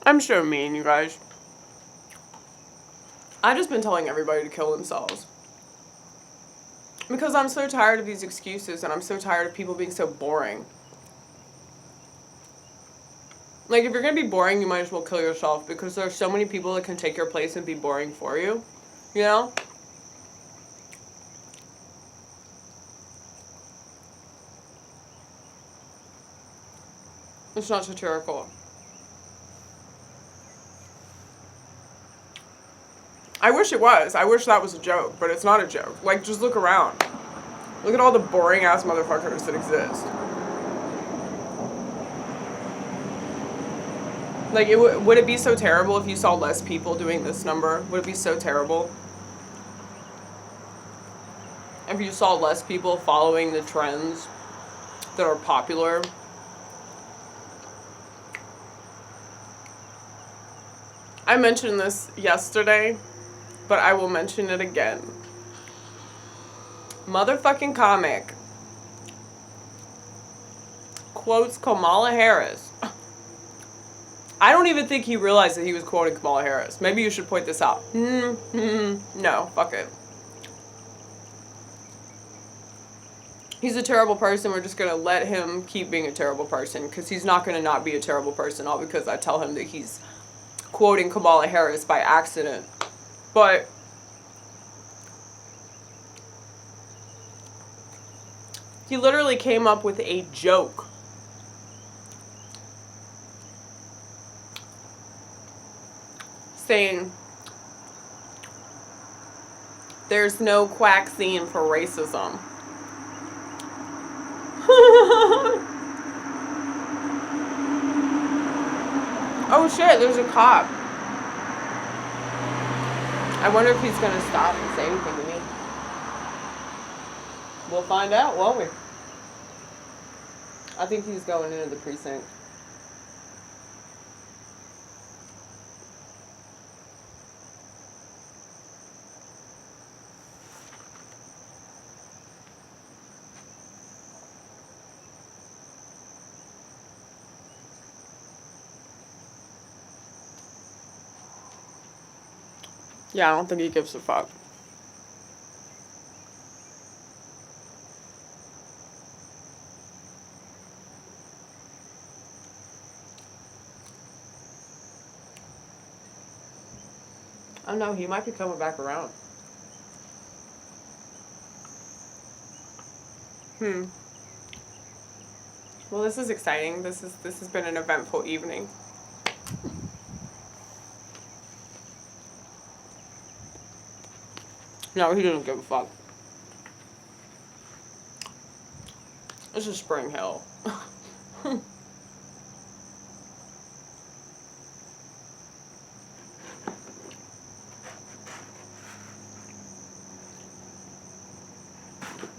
I'm so mean, you guys. I've just been telling everybody to kill themselves. Because I'm so tired of these excuses and I'm so tired of people being so boring. Like, if you're gonna be boring, you might as well kill yourself because there's so many people that can take your place and be boring for you. You know? It's not satirical. I wish it was. I wish that was a joke, but it's not a joke. Like, just look around. Look at all the boring ass motherfuckers that exist. Like, would it be so terrible if you saw less people doing this number? Would it be so terrible if you saw less people following the trends that are popular? I mentioned this yesterday, but I will mention it again. Motherfucking comic quotes Kamala Harris. I don't even think he realized that he was quoting Kamala Harris. Maybe you should point this out. No, fuck it. He's a terrible person. We're just going to let him keep being a terrible person because he's not going to not be a terrible person all because I tell him that he's quoting Kamala Harris by accident. But he literally came up with a joke. Saying there's no quack scene for racism. Oh shit, there's a cop. I wonder if he's gonna stop and say anything to me. We'll find out, won't we? I think he's going into the precinct. Yeah, I don't think he gives a fuck. I don't know, he might be coming back around. Well, this is exciting. This has been an eventful evening. No, he doesn't give a fuck. This is spring hell.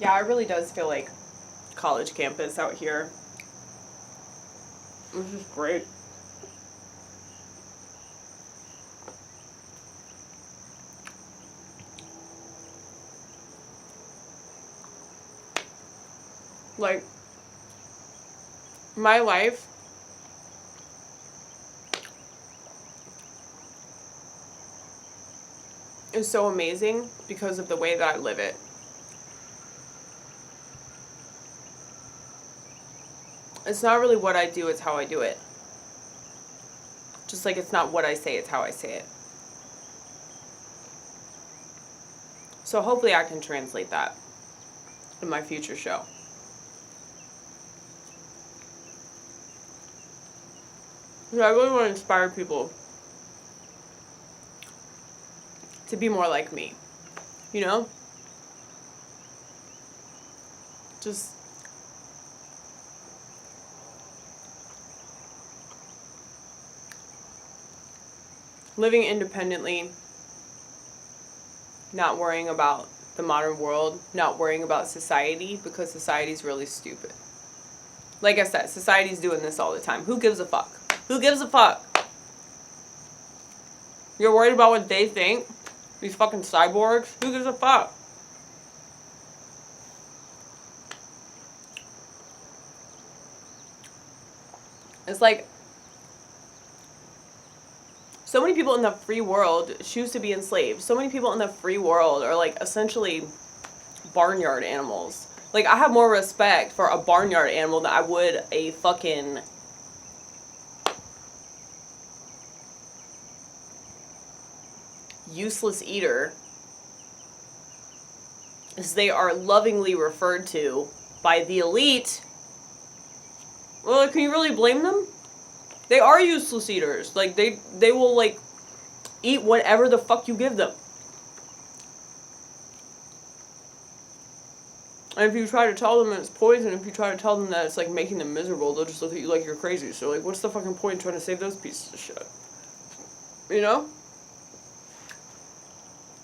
Yeah, it really does feel like college campus out here. This is great. Like, my life is so amazing because of the way that I live it. It's not really what I do, it's how I do it. Just like it's not what I say, it's how I say it. So hopefully I can translate that in my future show. I really want to inspire people to be more like me, you know? Just living independently, not worrying about the modern world, not worrying about society, because society's really stupid. Like I said, society's doing this all the time. Who gives a fuck? Who gives a fuck? You're worried about what they think? These fucking cyborgs? Who gives a fuck? It's like, So many people in the free world choose to be enslaved. So many people in the free world are like essentially barnyard animals. Like, I have more respect for a barnyard animal than I would a fucking useless eater, as they are lovingly referred to by the elite. Well, can you really blame them? They are useless eaters. Like, they will, like, eat whatever the fuck you give them. And if you try to tell them that it's poison, if you try to tell them that it's, like, making them miserable, they'll just look at you like you're crazy. So, like, what's the fucking point in trying to save those pieces of shit? You know?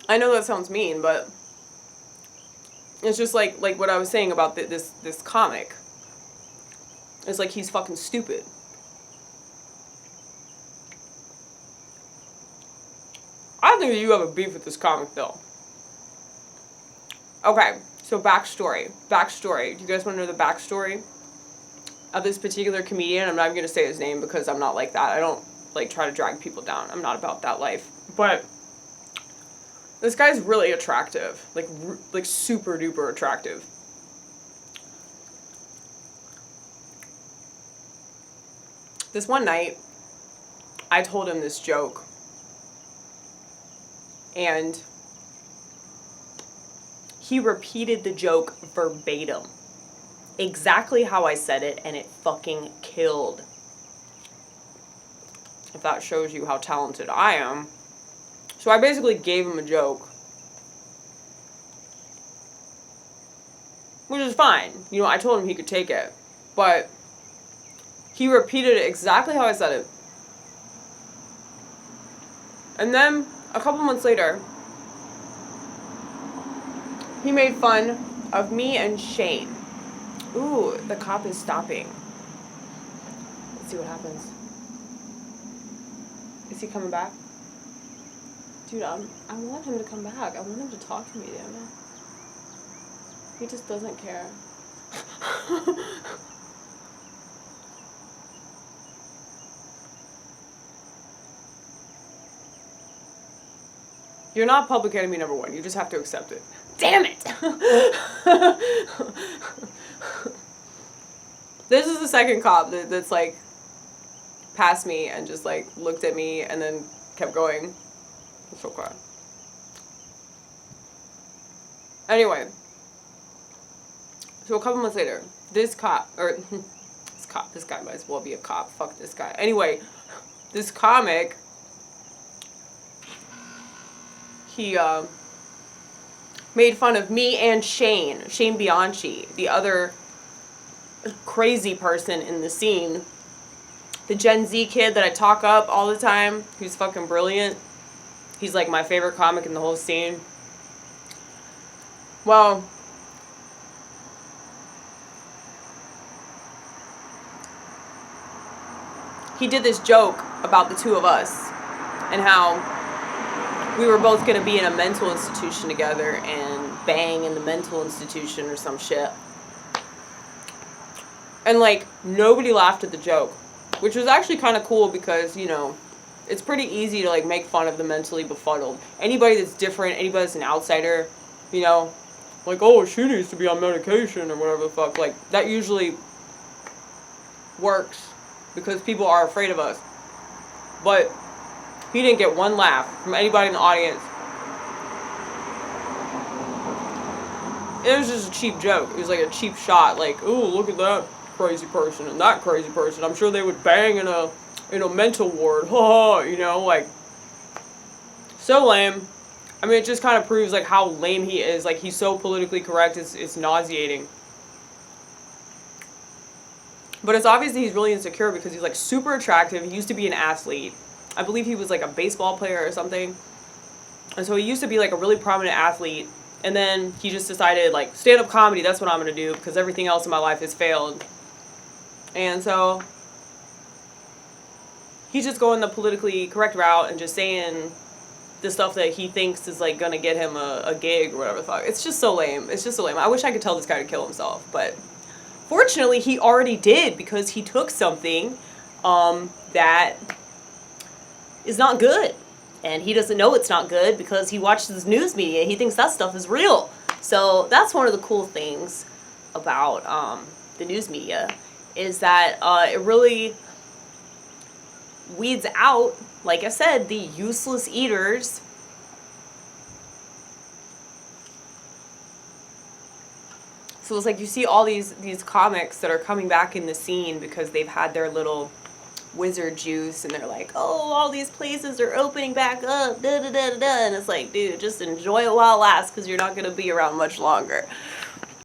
I know that sounds mean, but it's just like what I was saying about this comic. It's like he's fucking stupid. I think that you have a beef with this comic, though. Okay, so backstory. Do you guys want to know the backstory of this particular comedian? I'm not even going to say his name because I'm not like that. I don't, like, try to drag people down. I'm not about that life. But this guy's really attractive. Like super duper attractive. This one night, I told him this joke. And he repeated the joke verbatim. Exactly how I said it, and it fucking killed. If that shows you how talented I am. So I basically gave him a joke. Which is fine. You know, I told him he could take it. But he repeated it exactly how I said it. And then, a couple months later, he made fun of me and Shane. Ooh, the cop is stopping. Let's see what happens. Is he coming back? Dude, I want him to come back. I want him to talk to me, damn it. He just doesn't care. You're not public enemy number one. You just have to accept it. Damn it! This is the second cop that's like passed me and just like looked at me and then kept going. It's so quiet. Anyway, so a couple months later, this guy might as well be a cop. Fuck this guy. Anyway, this comic, he made fun of me and Shane Bianchi, the other crazy person in the scene. The Gen Z kid that I talk up all the time, who's fucking brilliant. He's like my favorite comic in the whole scene. Well, he did this joke about the two of us and how we were both going to be in a mental institution together and bang in the mental institution or some shit. And, like, nobody laughed at the joke, which was actually kind of cool because, you know, it's pretty easy to, like, make fun of the mentally befuddled. Anybody that's different, anybody that's an outsider, you know, like, oh, she needs to be on medication or whatever the fuck. Like, that usually works because people are afraid of us. But he didn't get one laugh from anybody in the audience. It was just a cheap joke. It was like a cheap shot. Like, ooh, look at that crazy person and that crazy person. I'm sure they would bang in a mental ward. Ha, you know, like, so lame. I mean, it just kind of proves, like, how lame he is. Like, he's so politically correct, it's nauseating. But it's obvious that he's really insecure because he's, like, super attractive. He used to be an athlete. I believe he was, like, a baseball player or something. And so he used to be, like, a really prominent athlete. And then he just decided, like, stand-up comedy, that's what I'm going to do because everything else in my life has failed. And so he's just going the politically correct route and just saying the stuff that he thinks is, like, going to get him a gig or whatever the fuck. It's just so lame. It's just so lame. I wish I could tell this guy to kill himself. But fortunately, he already did because he took something that is not good. And he doesn't know it's not good because he watches news media. He thinks that stuff is real. So that's one of the cool things about the news media, is that it really weeds out, like I said, the useless eaters. So it's like you see all these comics that are coming back in the scene because they've had their little wizard juice, and they're like, oh, all these places are opening back up, da da da da da, and it's like, dude, just enjoy it while it lasts, because you're not going to be around much longer.